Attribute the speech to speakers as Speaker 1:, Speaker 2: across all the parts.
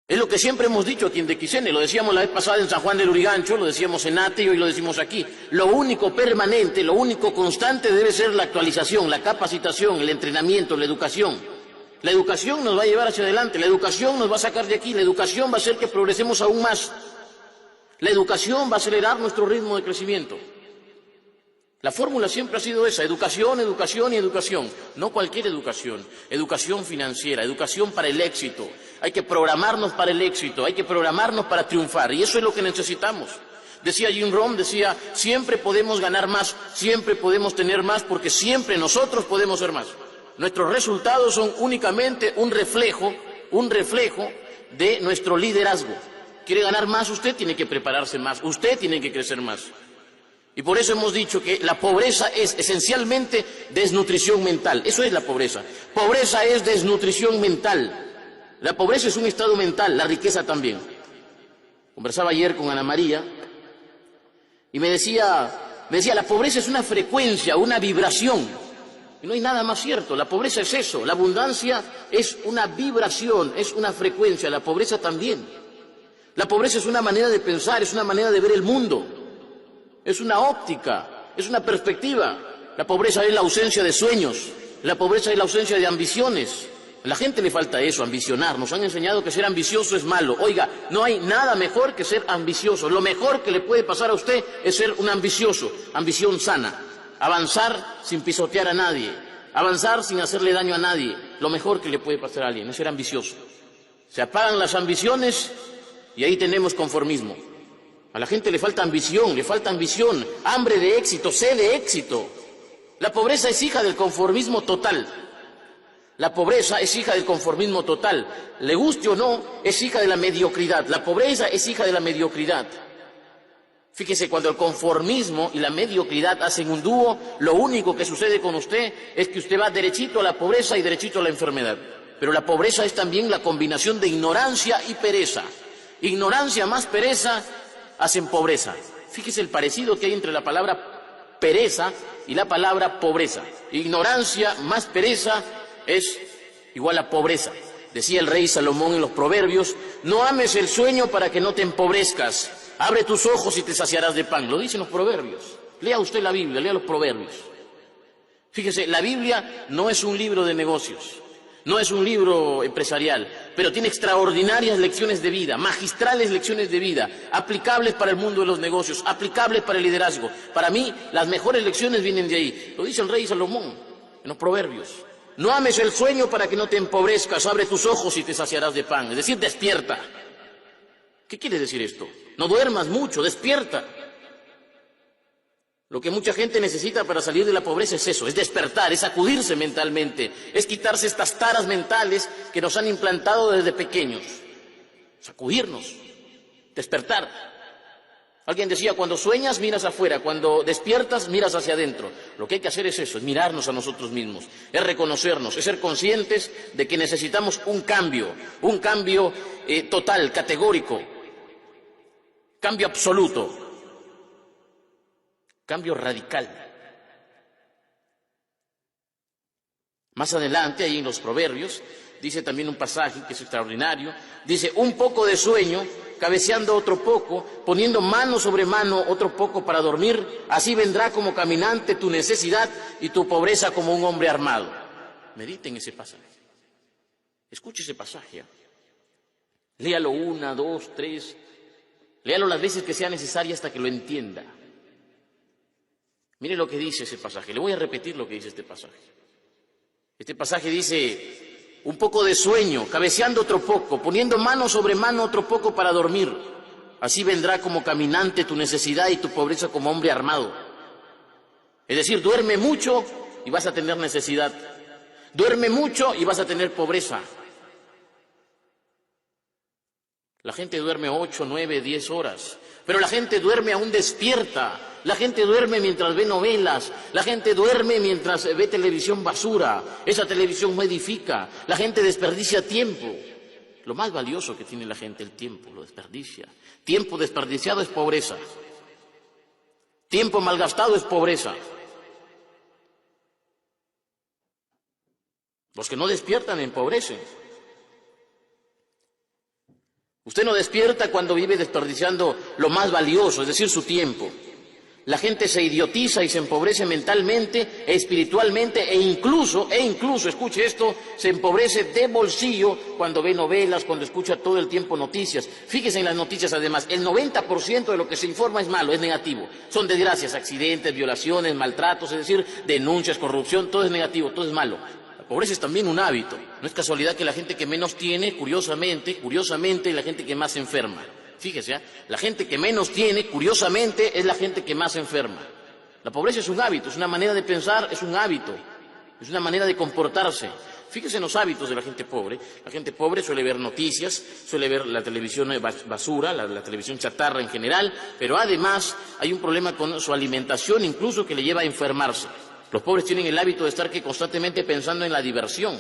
Speaker 1: Es lo que siempre hemos dicho aquí en Dequisene, lo decíamos la vez pasada en San Juan del Urigancho, lo decíamos en Ate y hoy lo decimos aquí. Lo único permanente, lo único constante debe ser la actualización, la capacitación, el entrenamiento, la educación. La educación nos va a llevar hacia adelante, la educación nos va a sacar de aquí, la educación va a hacer que progresemos aún más. La educación va a acelerar nuestro ritmo de crecimiento. La fórmula siempre ha sido esa, educación, educación y educación. No cualquier educación, educación financiera, educación para el éxito. Hay que programarnos para el éxito, hay que programarnos para triunfar y eso es lo que necesitamos. Decía Jim Rohn, decía, siempre podemos ganar más, siempre podemos tener más porque siempre nosotros podemos ser más. Nuestros resultados son únicamente un reflejo de nuestro liderazgo. ¿Quiere ganar más? Usted tiene que prepararse más, usted tiene que crecer más. Y por eso hemos dicho que la pobreza es esencialmente desnutrición mental. Eso es la pobreza. Pobreza es desnutrición mental. La pobreza es un estado mental, la riqueza también. Conversaba ayer con Ana María y me decía, la pobreza es una frecuencia, una vibración. Y no hay nada más cierto, la pobreza es eso, la abundancia es una vibración, es una frecuencia, la pobreza también. La pobreza es una manera de pensar, es una manera de ver el mundo. Es una óptica, es una perspectiva. La pobreza es la ausencia de sueños, la pobreza es la ausencia de ambiciones. A la gente le falta eso, ambicionar. Nos han enseñado que ser ambicioso es malo. Oiga, no hay nada mejor que ser ambicioso. Lo mejor que le puede pasar a usted es ser un ambicioso, ambición sana. Avanzar sin pisotear a nadie, avanzar sin hacerle daño a nadie. Lo mejor que le puede pasar a alguien es ser ambicioso. Se apagan las ambiciones y ahí tenemos conformismo. A la gente le falta ambición, hambre de éxito, sed de éxito. La pobreza es hija del conformismo total. La pobreza es hija del conformismo total. Le guste o no, es hija de la mediocridad. La pobreza es hija de la mediocridad. Fíjese, cuando el conformismo y la mediocridad hacen un dúo, lo único que sucede con usted es que usted va derechito a la pobreza y derechito a la enfermedad. Pero la pobreza es también la combinación de ignorancia y pereza. Ignorancia más pereza hacen pobreza. Fíjese el parecido que hay entre la palabra pereza y la palabra pobreza. Ignorancia más pereza es igual a pobreza. Decía el rey Salomón en los Proverbios, no ames el sueño para que no te empobrezcas. Abre tus ojos y te saciarás de pan. Lo dicen los Proverbios. Lea usted la Biblia, lea los Proverbios. Fíjese, la Biblia no es un libro de negocios, no es un libro empresarial, pero tiene extraordinarias lecciones de vida, magistrales lecciones de vida, aplicables para el mundo de los negocios, aplicables para el liderazgo. Para mí, las mejores lecciones vienen de ahí. Lo dice el rey Salomón en los Proverbios. No ames el sueño para que no te empobrezcas, abre tus ojos y te saciarás de pan. Es decir, despierta. ¿Qué quiere decir esto? No duermas mucho, despierta. Lo que mucha gente necesita para salir de la pobreza es eso, es despertar, es sacudirse mentalmente, es quitarse estas taras mentales que nos han implantado desde pequeños. Sacudirnos, despertar. Alguien decía, cuando sueñas miras afuera, cuando despiertas miras hacia adentro. Lo que hay que hacer es eso, es mirarnos a nosotros mismos, es reconocernos, es ser conscientes de que necesitamos un cambio total, categórico, cambio absoluto, cambio radical. Más adelante, ahí en los Proverbios, dice también un pasaje que es extraordinario, dice, un poco de sueño, cabeceando otro poco, poniendo mano sobre mano otro poco para dormir, así vendrá como caminante tu necesidad y tu pobreza como un hombre armado. Mediten ese pasaje. Escuche ese pasaje. Léalo 1, 2, 3. Léalo las veces que sea necesaria hasta que lo entienda. Mire lo que dice ese pasaje. Le voy a repetir lo que dice este pasaje. Este pasaje dice, un poco de sueño, cabeceando otro poco, poniendo mano sobre mano otro poco para dormir. Así vendrá como caminante tu necesidad y tu pobreza como hombre armado. Es decir, duerme mucho y vas a tener necesidad. Duerme mucho y vas a tener pobreza. La gente duerme 8, 9, 10 horas, pero la gente duerme aún despierta. La gente duerme mientras ve novelas, la gente duerme mientras ve televisión basura. Esa televisión no edifica, la gente desperdicia tiempo. Lo más valioso que tiene la gente, el tiempo, lo desperdicia. Tiempo desperdiciado es pobreza. Tiempo malgastado es pobreza. Los que no despiertan empobrecen. Usted no despierta cuando vive desperdiciando lo más valioso, es decir, su tiempo. La gente se idiotiza y se empobrece mentalmente, espiritualmente e incluso, escuche esto, se empobrece de bolsillo cuando ve novelas, cuando escucha todo el tiempo noticias. Fíjese en las noticias además, el 90% de lo que se informa es malo, es negativo. Son desgracias, accidentes, violaciones, maltratos, es decir, denuncias, corrupción, todo es negativo, todo es malo. La pobreza es también un hábito. No es casualidad que la gente que menos tiene, curiosamente, es la gente que más se enferma. Fíjese, la gente que menos tiene, curiosamente, es la gente que más se enferma. La pobreza es un hábito, es una manera de pensar, es un hábito, es una manera de comportarse. Fíjese en los hábitos de la gente pobre. La gente pobre suele ver noticias, suele ver la televisión basura, la televisión chatarra en general, pero además hay un problema con su alimentación, incluso que le lleva a enfermarse. Los pobres tienen el hábito de estar constantemente pensando en la diversión.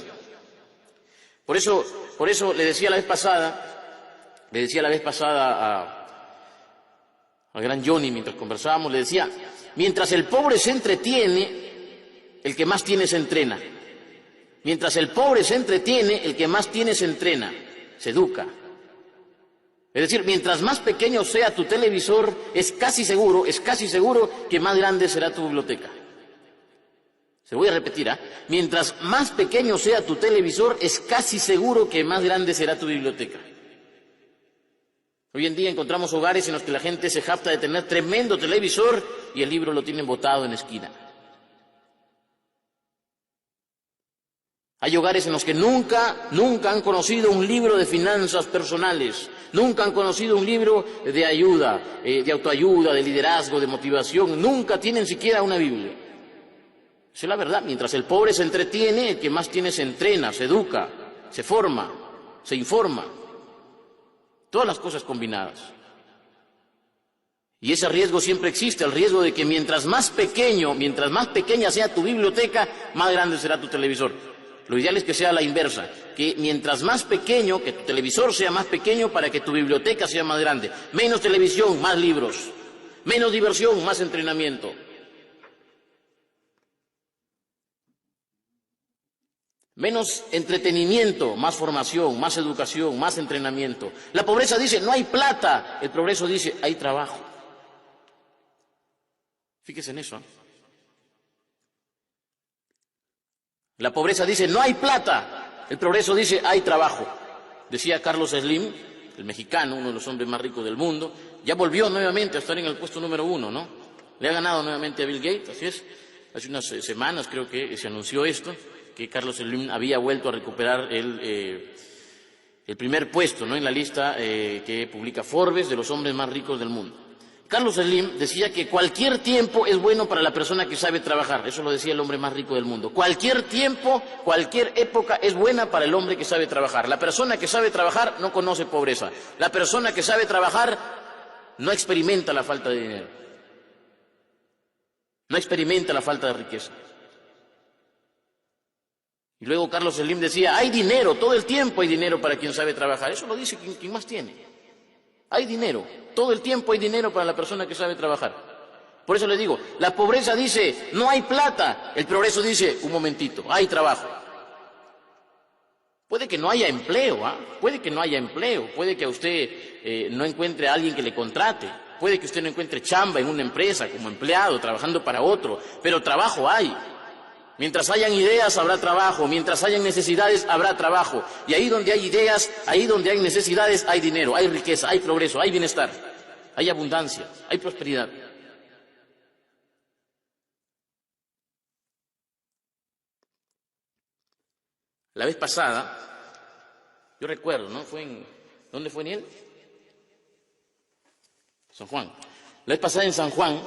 Speaker 1: Por eso le decía la vez pasada al gran Johnny, mientras conversábamos, le decía, mientras el pobre se entretiene, el que más tiene se entrena. Mientras el pobre se entretiene, el que más tiene se entrena, se educa. Es decir, mientras más pequeño sea tu televisor, es casi seguro que más grande será tu biblioteca. Se voy a repetir, mientras más pequeño sea tu televisor, es casi seguro que más grande será tu biblioteca. Hoy en día encontramos hogares en los que la gente se jacta de tener tremendo televisor y el libro lo tienen botado en la esquina. Hay hogares en los que nunca han conocido un libro de finanzas personales, nunca han conocido un libro de ayuda, de autoayuda, de liderazgo, de motivación, nunca tienen siquiera una Biblia. Esa es la verdad. Mientras el pobre se entretiene, el que más tiene se entrena, se educa, se forma, se informa. Todas las cosas combinadas. Y ese riesgo siempre existe, el riesgo de que mientras más pequeña sea tu biblioteca, más grande será tu televisor. Lo ideal es que sea la inversa, que mientras más pequeño, que tu televisor sea más pequeño para que tu biblioteca sea más grande. Menos televisión, más libros. Menos diversión, más entrenamiento. Menos entretenimiento, más formación, más educación, más entrenamiento. La pobreza dice, no hay plata. El progreso dice, hay trabajo. Fíjese en eso. La pobreza dice, no hay plata. El progreso dice, hay trabajo. Decía Carlos Slim, el mexicano, uno de los hombres más ricos del mundo, ya volvió nuevamente a estar en el puesto número 1, ¿no? Le ha ganado nuevamente a Bill Gates, así es. Hace unas semanas creo que se anunció esto, que Carlos Slim había vuelto a recuperar el primer puesto, ¿no?, en la lista que publica Forbes de los hombres más ricos del mundo. Carlos Slim decía que cualquier tiempo es bueno para la persona que sabe trabajar. Eso lo decía el hombre más rico del mundo. Cualquier tiempo, cualquier época es buena para el hombre que sabe trabajar. La persona que sabe trabajar no conoce pobreza. La persona que sabe trabajar no experimenta la falta de dinero. No experimenta la falta de riqueza. Y luego Carlos Slim decía, hay dinero, todo el tiempo hay dinero para quien sabe trabajar. Eso lo dice quien más tiene. Hay dinero, todo el tiempo hay dinero para la persona que sabe trabajar. Por eso le digo, la pobreza dice, no hay plata. El progreso dice, un momentito, hay trabajo. Puede que no haya empleo, puede que no haya empleo, puede que a usted no encuentre a alguien que le contrate, puede que usted no encuentre chamba en una empresa como empleado, trabajando para otro, pero trabajo hay. Mientras hayan ideas, habrá trabajo. Mientras hayan necesidades, habrá trabajo. Y ahí donde hay ideas, ahí donde hay necesidades, hay dinero, hay riqueza, hay progreso, hay bienestar, hay abundancia, hay prosperidad. La vez pasada, yo recuerdo, ¿no? ¿Dónde fue Niel? San Juan. La vez pasada en San Juan,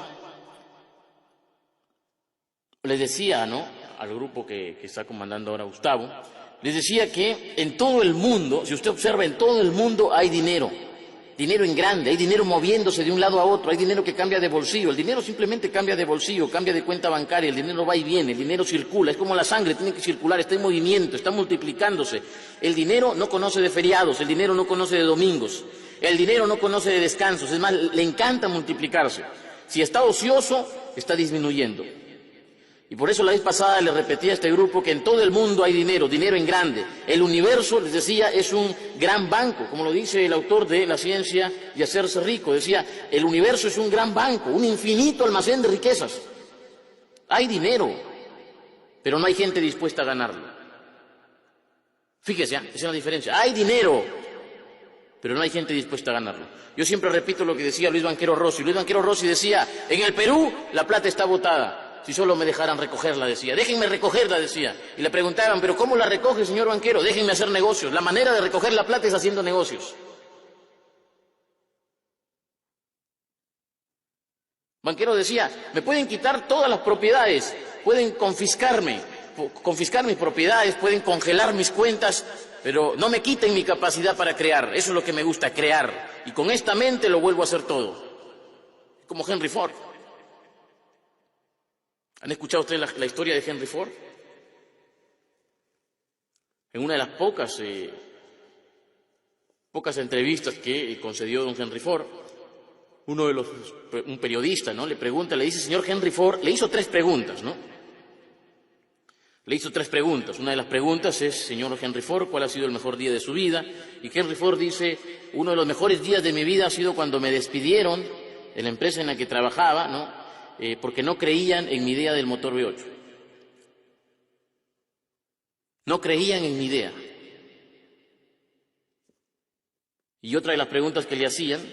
Speaker 1: les decía, ¿no?, al grupo que está comandando ahora Gustavo, les decía que en todo el mundo, si usted observa, en todo el mundo hay dinero. Dinero en grande, hay dinero moviéndose de un lado a otro, hay dinero que cambia de bolsillo. El dinero simplemente cambia de bolsillo, cambia de cuenta bancaria, el dinero va y viene, el dinero circula, es como la sangre, tiene que circular, está en movimiento, está multiplicándose. El dinero no conoce de feriados, el dinero no conoce de domingos, el dinero no conoce de descansos, es más, le encanta multiplicarse. Si está ocioso, está disminuyendo. Y por eso la vez pasada le repetí a este grupo que en todo el mundo hay dinero, dinero en grande. El universo, les decía, es un gran banco, como lo dice el autor de La ciencia de hacerse rico. Decía, el universo es un gran banco, un infinito almacén de riquezas. Hay dinero, pero no hay gente dispuesta a ganarlo. Fíjese, esa es la diferencia. Hay dinero, pero no hay gente dispuesta a ganarlo. Yo siempre repito lo que decía Luis Banquero Rossi. Luis Banquero Rossi decía, en el Perú la plata está botada. Si solo me dejaran recogerla, decía. Déjenme recogerla, decía. Y le preguntaban, ¿pero cómo la recoge, señor banquero? Déjenme hacer negocios. La manera de recoger la plata es haciendo negocios. Banquero decía, me pueden quitar todas las propiedades, pueden confiscar mis propiedades, pueden congelar mis cuentas, pero no me quiten mi capacidad para crear. Eso es lo que me gusta, crear. Y con esta mente lo vuelvo a hacer todo. Como Henry Ford. ¿Han escuchado ustedes la historia de Henry Ford? En una de las pocas entrevistas que concedió don Henry Ford, un periodista, ¿no?, le pregunta, le dice, señor Henry Ford, le hizo 3 preguntas, ¿no? Le hizo 3 preguntas. Una de las preguntas es, señor Henry Ford, ¿cuál ha sido el mejor día de su vida? Y Henry Ford dice, uno de los mejores días de mi vida ha sido cuando me despidieron de la empresa en la que trabajaba, ¿no?, porque no creían en mi idea del motor V8. No creían en mi idea. Y otra de las preguntas que le hacían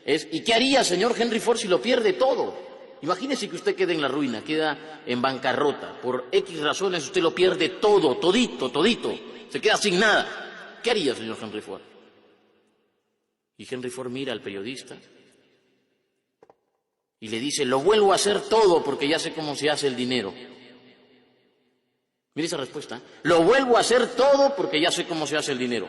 Speaker 1: es, ¿y qué haría, señor Henry Ford, si lo pierde todo? Imagínese que usted quede en la ruina, queda en bancarrota. Por X razones usted lo pierde todo, todito. Se queda sin nada. ¿Qué haría, señor Henry Ford? Y Henry Ford mira al periodista y le dice, lo vuelvo a hacer todo porque ya sé cómo se hace el dinero. Mire esa respuesta. Lo vuelvo a hacer todo porque ya sé cómo se hace el dinero.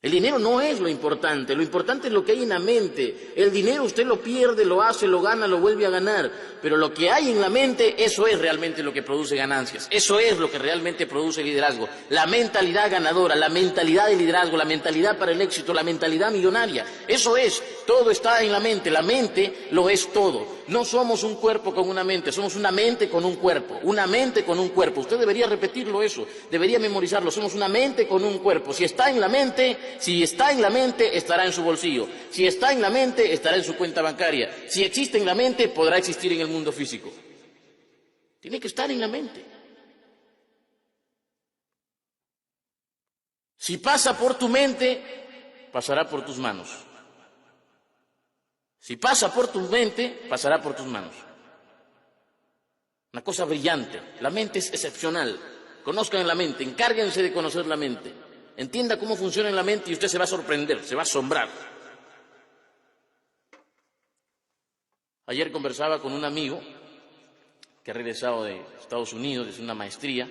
Speaker 1: El dinero no es lo importante es lo que hay en la mente. El dinero usted lo pierde, lo hace, lo gana, lo vuelve a ganar. Pero lo que hay en la mente, eso es realmente lo que produce ganancias. Eso es lo que realmente produce liderazgo. La mentalidad ganadora, la mentalidad de liderazgo, la mentalidad para el éxito, la mentalidad millonaria. Eso es, todo está en la mente lo es todo. No somos un cuerpo con una mente, somos una mente con un cuerpo. Una mente con un cuerpo. Usted debería repetirlo eso, debería memorizarlo. Somos una mente con un cuerpo. Si está en la mente, estará en su bolsillo. Si está en la mente, estará en su cuenta bancaria. Si existe en la mente, podrá existir en el mundo físico. Tiene que estar en la mente. Si pasa por tu mente, pasará por tus manos. Si pasa por tu mente, pasará por tus manos. Una cosa brillante. La mente es excepcional. Conozcan la mente, encárguense de conocer la mente. Entienda cómo funciona en la mente y usted se va a sorprender, se va a asombrar. Ayer conversaba con un amigo que ha regresado de Estados Unidos, desde una maestría,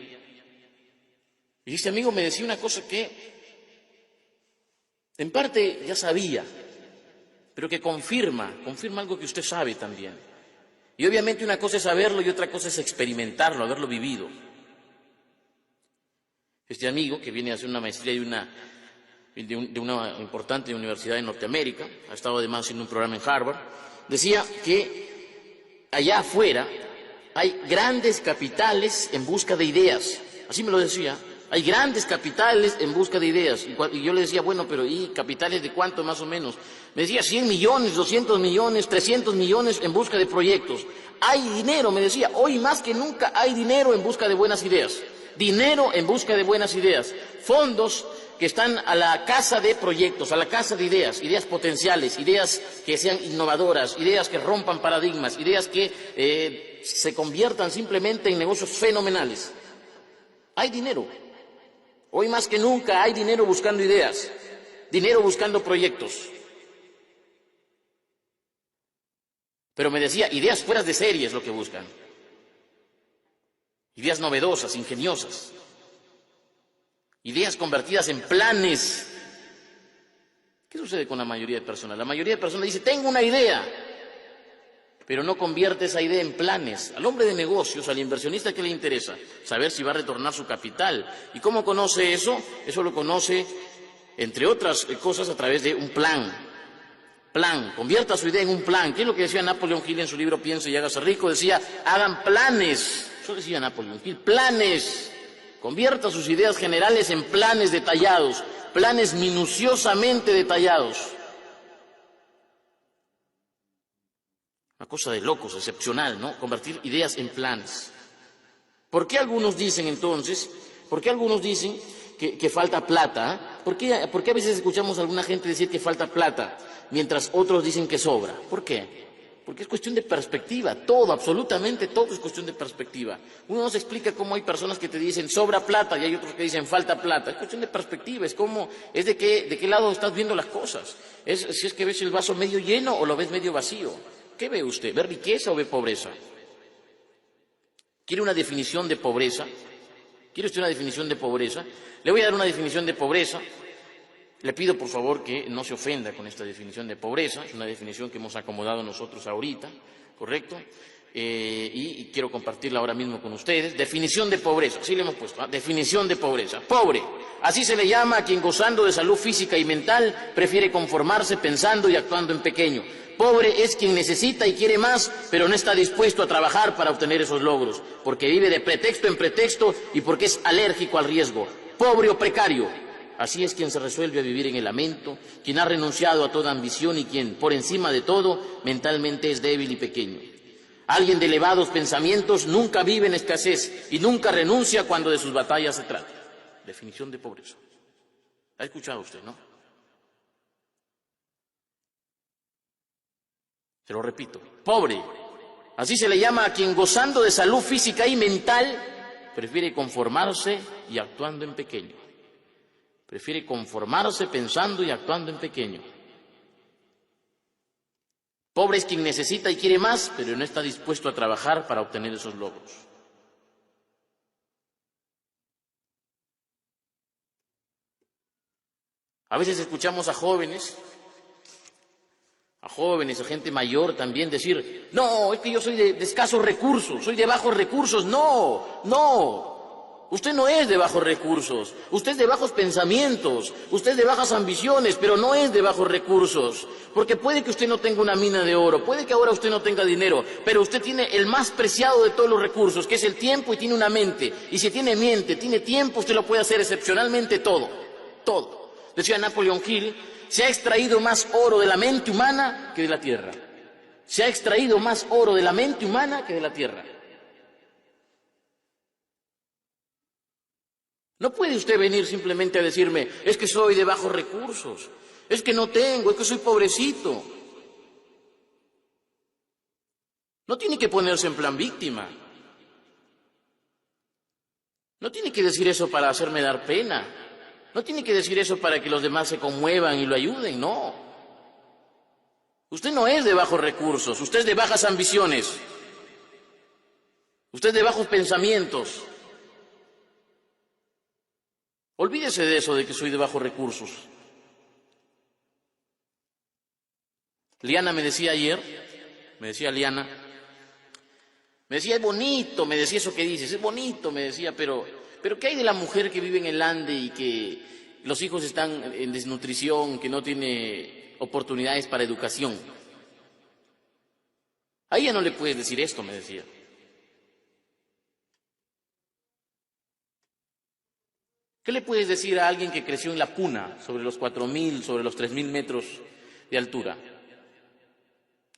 Speaker 1: y este amigo me decía una cosa que en parte ya sabía, pero que confirma algo que usted sabe también. Y obviamente una cosa es saberlo y otra cosa es experimentarlo, haberlo vivido. Este amigo, que viene a hacer una maestría de una importante universidad en Norteamérica, ha estado además haciendo un programa en Harvard, decía que allá afuera hay grandes capitales en busca de ideas. Así me lo decía. Hay grandes capitales en busca de ideas. Y yo le decía, bueno, pero ¿y capitales de cuánto más o menos? Me decía 100 millones, 200 millones, 300 millones en busca de proyectos. Hay dinero, me decía, hoy más que nunca hay dinero en busca de buenas ideas. Dinero en busca de buenas ideas. Fondos que están a la caza de proyectos, a la caza de ideas, ideas potenciales, ideas que sean innovadoras, ideas que rompan paradigmas, ideas que se conviertan simplemente en negocios fenomenales. Hay dinero. Hoy más que nunca hay dinero buscando ideas, dinero buscando proyectos. Pero me decía, ideas fuera de serie es lo que buscan. Ideas novedosas, ingeniosas. Ideas convertidas en planes. ¿Qué sucede con la mayoría de personas? La mayoría de personas dice, tengo una idea, pero no convierte esa idea en planes. Al hombre de negocios, al inversionista, ¿qué le interesa? Saber si va a retornar su capital. ¿Y cómo conoce eso? Eso lo conoce, entre otras cosas, a través de un plan. Plan, convierta su idea en un plan. ¿Qué es lo que decía Napoleón Hill en su libro Piense y hágase rico? Decía, hagan planes. Eso decía Napoleón Hill, planes. Convierta sus ideas generales en planes detallados, planes minuciosamente detallados. Una cosa de locos, excepcional, ¿no? Convertir ideas en planes. ¿Por qué algunos dicen entonces, que falta plata? ¿Por qué a veces escuchamos a alguna gente decir que falta plata, mientras otros dicen que sobra? ¿Por qué? Porque es cuestión de perspectiva, todo, absolutamente todo es cuestión de perspectiva. Uno nos explica cómo hay personas que te dicen sobra plata y hay otros que dicen falta plata. Es cuestión de perspectiva, es de qué lado estás viendo las cosas. Si es que ves el vaso medio lleno o lo ves medio vacío. ¿Qué ve usted? ¿Ve riqueza o ve pobreza? ¿Quiere una definición de pobreza? ¿Quiere usted una definición de pobreza? Le voy a dar una definición de pobreza. Le pido, por favor, que no se ofenda con esta definición de pobreza. Es una definición que hemos acomodado nosotros ahorita, ¿correcto? Y quiero compartirla ahora mismo con ustedes. Definición de pobreza, así le hemos puesto, ¿eh? Definición de pobreza. Pobre, así se le llama a quien gozando de salud física y mental prefiere conformarse pensando y actuando en pequeño. Pobre es quien necesita y quiere más, pero no está dispuesto a trabajar para obtener esos logros, porque vive de pretexto en pretexto y porque es alérgico al riesgo. Pobre o precario, así es quien se resuelve a vivir en el lamento, quien ha renunciado a toda ambición y quien, por encima de todo, mentalmente es débil y pequeño. Alguien de elevados pensamientos nunca vive en escasez y nunca renuncia cuando de sus batallas se trata. Definición de pobreza. ¿La ha escuchado usted, no? Se lo repito, pobre, así se le llama a quien gozando de salud física y mental prefiere conformarse y actuando en pequeño. Prefiere conformarse pensando y actuando en pequeño. Pobre es quien necesita y quiere más, pero no está dispuesto a trabajar para obtener esos logros. A veces escuchamos a jóvenes, a gente mayor también decir, no, es que yo soy de escasos recursos, soy de bajos recursos. No, usted no es de bajos recursos, usted es de bajos pensamientos, usted es de bajas ambiciones, pero no es de bajos recursos, porque puede que usted no tenga una mina de oro, puede que ahora usted no tenga dinero, pero usted tiene el más preciado de todos los recursos, que es el tiempo, y tiene una mente, y si tiene mente, tiene tiempo, usted lo puede hacer excepcionalmente todo. Decía Napoleón Hill, se ha extraído más oro de la mente humana que de la tierra. Se ha extraído más oro de la mente humana que de la tierra. No puede usted venir simplemente a decirme, es que soy de bajos recursos, es que no tengo, es que soy pobrecito. No tiene que ponerse en plan víctima. No tiene que decir eso para hacerme dar pena. No tiene que decir eso para que los demás se conmuevan y lo ayuden, no. Usted no es de bajos recursos, usted es de bajas ambiciones. Usted es de bajos pensamientos. Olvídese de eso de que soy de bajos recursos. Liana me decía ayer, Liana, es bonito, me decía eso que dices, es bonito, me decía, pero ¿qué hay de la mujer que vive en el Ande y que los hijos están en desnutrición, que no tiene oportunidades para educación? A ella no le puedes decir esto, me decía. ¿Qué le puedes decir a alguien que creció en la Puna, sobre los 4.000, sobre los 3.000 metros de altura?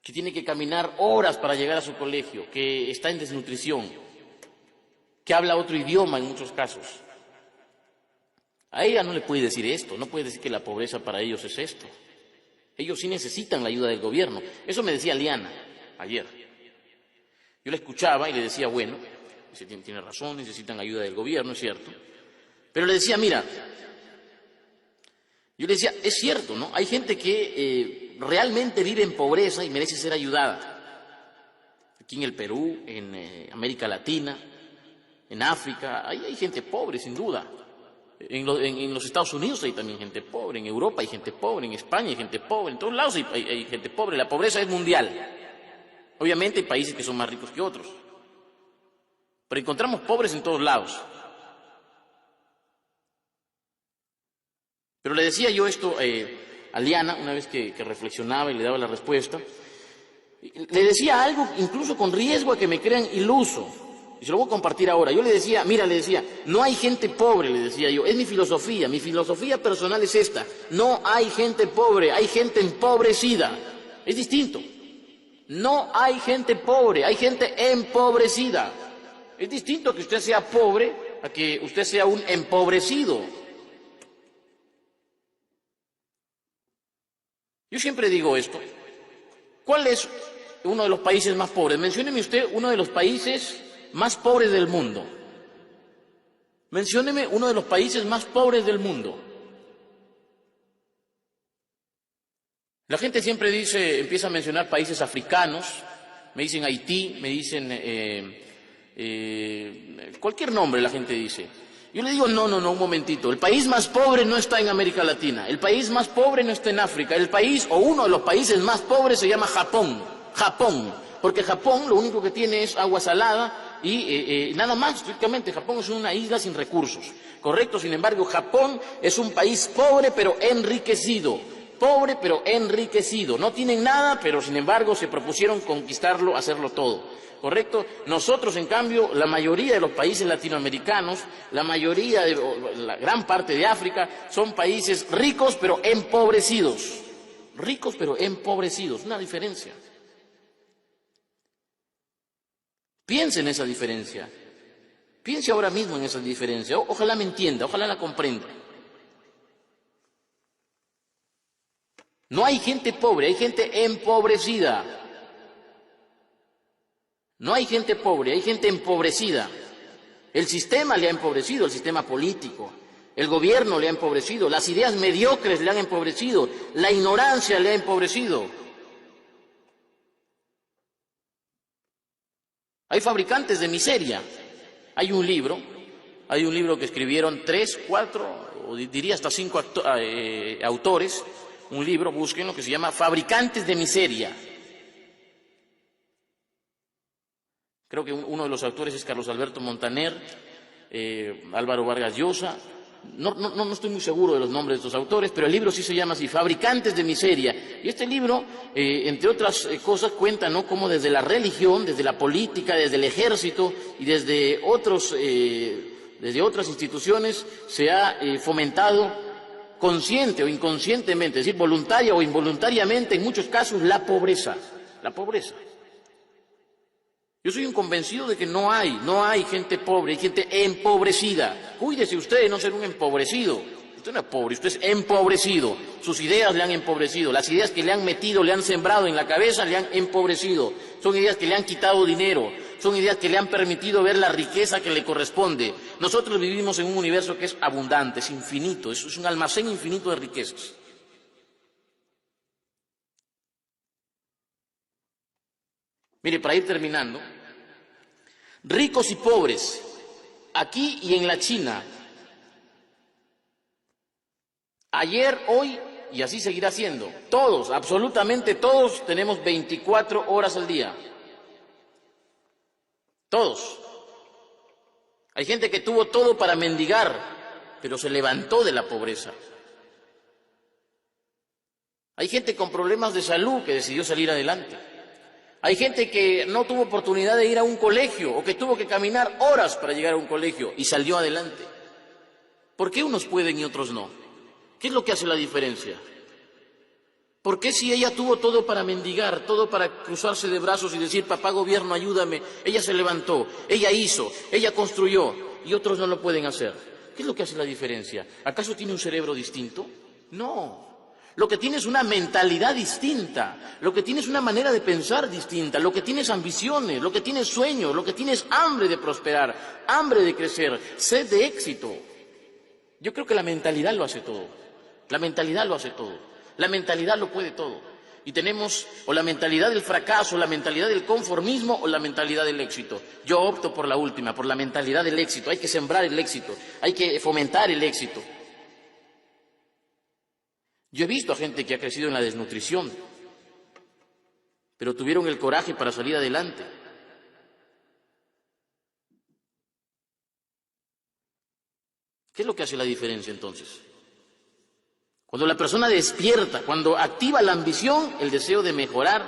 Speaker 1: Que tiene que caminar horas para llegar a su colegio, que está en desnutrición, que habla otro idioma en muchos casos. A ella no le puede decir esto, no puede decir que la pobreza para ellos es esto. Ellos sí necesitan la ayuda del gobierno. Eso me decía Liana ayer. Yo la escuchaba y le decía, bueno, tiene razón, necesitan ayuda del gobierno, es cierto. Pero le decía, mira, yo le decía, es cierto, ¿no? Hay gente que realmente vive en pobreza y merece ser ayudada. Aquí en el Perú, en América Latina, en África, hay gente pobre, sin duda. En los Estados Unidos hay también gente pobre, en Europa hay gente pobre, en España hay gente pobre, en todos lados hay gente pobre. La pobreza es mundial. Obviamente hay países que son más ricos que otros, pero encontramos pobres en todos lados. Pero le decía yo esto a Liana, una vez que reflexionaba y le daba la respuesta, le decía algo incluso con riesgo a que me crean iluso, y se lo voy a compartir ahora. Yo le decía, mira, le decía, no hay gente pobre, le decía yo, es mi filosofía personal es esta, no hay gente pobre, hay gente empobrecida, es distinto. No hay gente pobre, hay gente empobrecida. Es distinto que usted sea pobre a que usted sea un empobrecido. Yo siempre digo esto. ¿Cuál es uno de los países más pobres? Mencióneme usted uno de los países más pobres del mundo. Mencióneme uno de los países más pobres del mundo. La gente siempre dice, empieza a mencionar países africanos, me dicen Haití, me dicen cualquier nombre la gente dice. Yo le digo, no, un momentito, el país más pobre no está en América Latina, el país más pobre no está en África, el país o uno de los países más pobres se llama Japón, porque Japón lo único que tiene es agua salada y nada más, estrictamente, Japón es una isla sin recursos, ¿correcto? Sin embargo, Japón es un país pobre pero enriquecido. Pobre pero enriquecido, no tienen nada, pero sin embargo se propusieron conquistarlo, hacerlo todo, ¿correcto? Nosotros, en cambio, la mayoría de los países latinoamericanos, la gran parte de África, son países ricos pero empobrecidos, una diferencia. Piense en esa diferencia, piense ahora mismo en esa diferencia, ojalá me entienda, ojalá la comprenda. No hay gente pobre, hay gente empobrecida. No hay gente pobre, hay gente empobrecida. El sistema le ha empobrecido, el sistema político. El gobierno le ha empobrecido, las ideas mediocres le han empobrecido, la ignorancia le ha empobrecido. Hay fabricantes de miseria. Hay un libro que escribieron 3, 4, o diría hasta 5 autores. Un libro, búsquenlo, que se llama Fabricantes de Miseria. Creo que uno de los autores es Carlos Alberto Montaner, Álvaro Vargas Llosa. No estoy muy seguro de los nombres de estos autores, pero el libro sí se llama así, Fabricantes de Miseria. Y este libro, entre otras cosas, cuenta, ¿no?, cómo desde la religión, desde la política, desde el ejército y desde otras instituciones se ha fomentado consciente o inconscientemente, es decir, voluntaria o involuntariamente, en muchos casos, la pobreza. Yo soy un convencido de que no hay gente pobre, hay gente empobrecida. Cuídese usted de no ser un empobrecido. Usted no es pobre, usted es empobrecido. Sus ideas le han empobrecido, las ideas que le han metido, le han sembrado en la cabeza, le han empobrecido. Son ideas que le han quitado dinero, son ideas que le han permitido ver la riqueza que le corresponde. Nosotros vivimos en un universo que es abundante, es infinito, es un almacén infinito de riquezas. Mire, para ir terminando, ricos y pobres, aquí y en la China, ayer, hoy y así seguirá siendo, todos, absolutamente todos, tenemos 24 horas al día. Todos. Hay gente que tuvo todo para mendigar, pero se levantó de la pobreza. Hay gente con problemas de salud que decidió salir adelante. Hay gente que no tuvo oportunidad de ir a un colegio o que tuvo que caminar horas para llegar a un colegio y salió adelante. ¿Por qué unos pueden y otros no? ¿Qué es lo que hace la diferencia? ¿Por qué si ella tuvo todo para mendigar, todo para cruzarse de brazos y decir, papá gobierno, ayúdame, ella se levantó, ella hizo, ella construyó y otros no lo pueden hacer? ¿Qué es lo que hace la diferencia? ¿Acaso tiene un cerebro distinto? No. Lo que tiene es una mentalidad distinta, lo que tiene es una manera de pensar distinta, lo que tiene es ambiciones, lo que tiene es sueños, lo que tiene es hambre de prosperar, hambre de crecer, sed de éxito. Yo creo que la mentalidad lo hace todo, la mentalidad lo hace todo, la mentalidad lo puede todo. Y tenemos o la mentalidad del fracaso, la mentalidad del conformismo o la mentalidad del éxito. Yo opto por la última, por la mentalidad del éxito. Hay que sembrar el éxito, hay que fomentar el éxito. Yo he visto a gente que ha crecido en la desnutrición, pero tuvieron el coraje para salir adelante. ¿Qué es lo que hace la diferencia entonces? Cuando la persona despierta, cuando activa la ambición, el deseo de mejorar,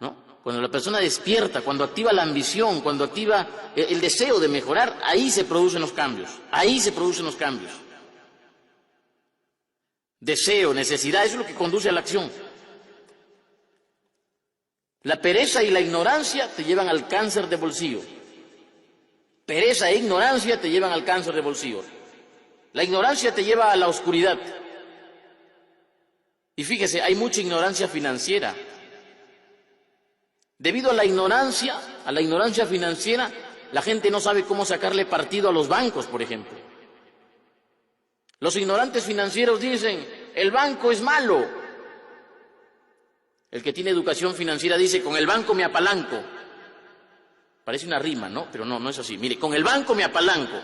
Speaker 1: ¿no? Cuando la persona despierta, cuando activa la ambición, cuando activa el deseo de mejorar, ahí se producen los cambios. Ahí se producen los cambios. Deseo, necesidad, eso es lo que conduce a la acción. La pereza y la ignorancia te llevan al cáncer de bolsillo. Pereza e ignorancia te llevan al cáncer de bolsillo. La ignorancia te lleva a la oscuridad. Y fíjese, hay mucha ignorancia financiera. Debido a la ignorancia financiera, la gente no sabe cómo sacarle partido a los bancos, por ejemplo. Los ignorantes financieros dicen, el banco es malo. El que tiene educación financiera dice, con el banco me apalanco. Parece una rima, ¿no? Pero no es así. Mire, con el banco me apalanco.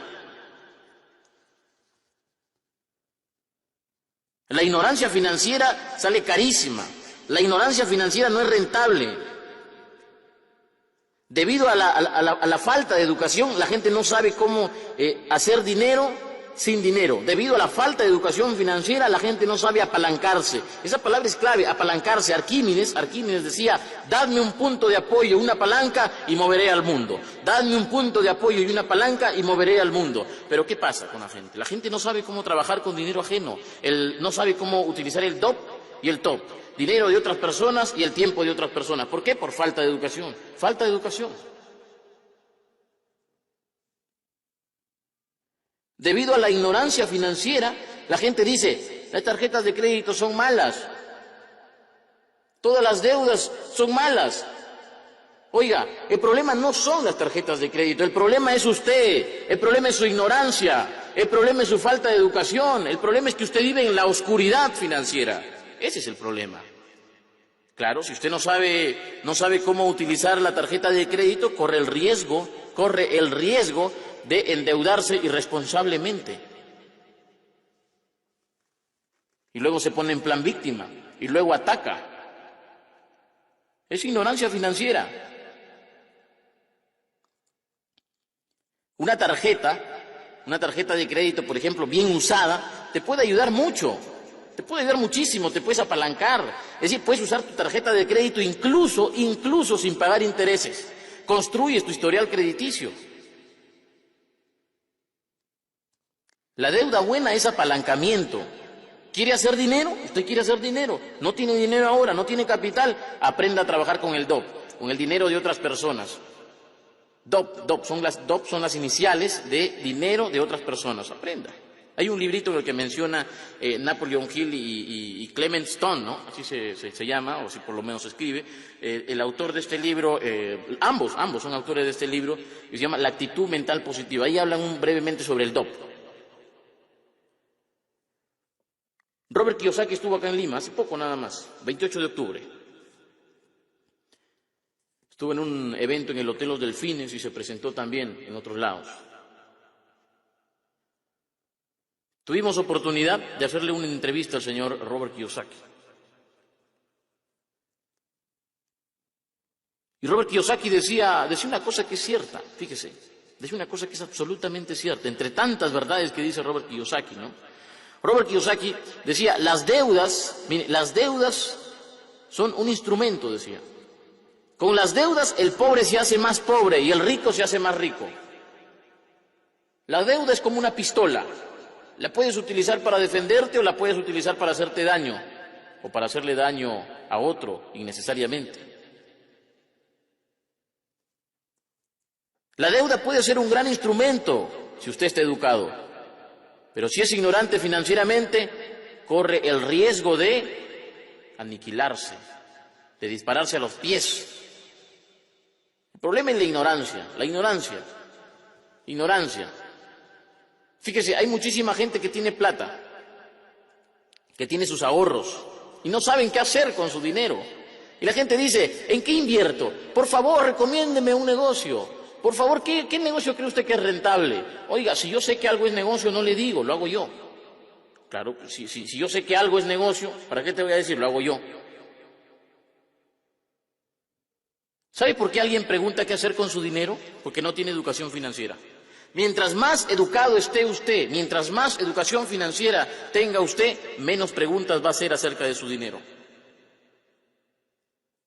Speaker 1: La ignorancia financiera sale carísima. La ignorancia financiera no es rentable. Debido a la falta de educación, la gente no sabe cómo hacer dinero sin dinero. Debido a la falta de educación financiera, la gente no sabe apalancarse. Esa palabra es clave, apalancarse. Arquímedes decía, dadme un punto de apoyo, una palanca y moveré al mundo. Dadme un punto de apoyo y una palanca y moveré al mundo. Pero ¿qué pasa con la gente? La gente no sabe cómo trabajar con dinero ajeno. No sabe cómo utilizar el DOP y el TOP. Dinero de otras personas y el tiempo de otras personas. ¿Por qué? Por falta de educación. Falta de educación. Debido a la ignorancia financiera, la gente dice, las tarjetas de crédito son malas. Todas las deudas son malas. Oiga, el problema no son las tarjetas de crédito, el problema es usted, el problema es su ignorancia, el problema es su falta de educación, el problema es que usted vive en la oscuridad financiera. Ese es el problema. Claro, si usted no sabe cómo utilizar la tarjeta de crédito, corre el riesgo de endeudarse irresponsablemente. Y luego se pone en plan víctima, y luego ataca. Es ignorancia financiera. Una tarjeta de crédito, por ejemplo, bien usada, te puede ayudar mucho. Te puede ayudar muchísimo, te puedes apalancar. Es decir, puedes usar tu tarjeta de crédito incluso sin pagar intereses. Construyes tu historial crediticio. La deuda buena es apalancamiento. ¿Quiere hacer dinero? Usted quiere hacer dinero. No tiene dinero ahora, no tiene capital. Aprenda a trabajar con el DOP, con el dinero de otras personas. DOP son las iniciales de dinero de otras personas. Aprenda. Hay un librito en el que menciona Napoleon Hill y Clement Stone, ¿no? Así se llama, o si por lo menos se escribe. El autor de este libro, ambos son autores de este libro, que se llama La actitud mental positiva. Ahí hablan brevemente sobre el DOP. Robert Kiyosaki estuvo acá en Lima hace poco nada más, 28 de octubre. Estuvo en un evento en el Hotel Los Delfines y se presentó también en otros lados. Tuvimos oportunidad de hacerle una entrevista al señor Robert Kiyosaki. Y Robert Kiyosaki decía una cosa que es cierta, fíjese, decía una cosa que es absolutamente cierta, entre tantas verdades que dice Robert Kiyosaki, ¿no? Robert Kiyosaki decía, las deudas son un instrumento, decía. Con las deudas el pobre se hace más pobre y el rico se hace más rico. La deuda es como una pistola. La puedes utilizar para defenderte o la puedes utilizar para hacerte daño o para hacerle daño a otro innecesariamente. La deuda puede ser un gran instrumento si usted está educado, pero si es ignorante financieramente, corre el riesgo de aniquilarse, de dispararse a los pies. El problema es la ignorancia. Fíjese, hay muchísima gente que tiene plata, que tiene sus ahorros y no saben qué hacer con su dinero. Y la gente dice, ¿en qué invierto? Por favor, recomiéndeme un negocio. Por favor, ¿qué negocio cree usted que es rentable? Oiga, si yo sé que algo es negocio, no le digo, lo hago yo. Claro, si yo sé que algo es negocio, ¿para qué te voy a decir? Lo hago yo. ¿Sabe por qué alguien pregunta qué hacer con su dinero? Porque no tiene educación financiera. Mientras más educado esté usted, mientras más educación financiera tenga usted, menos preguntas va a hacer acerca de su dinero.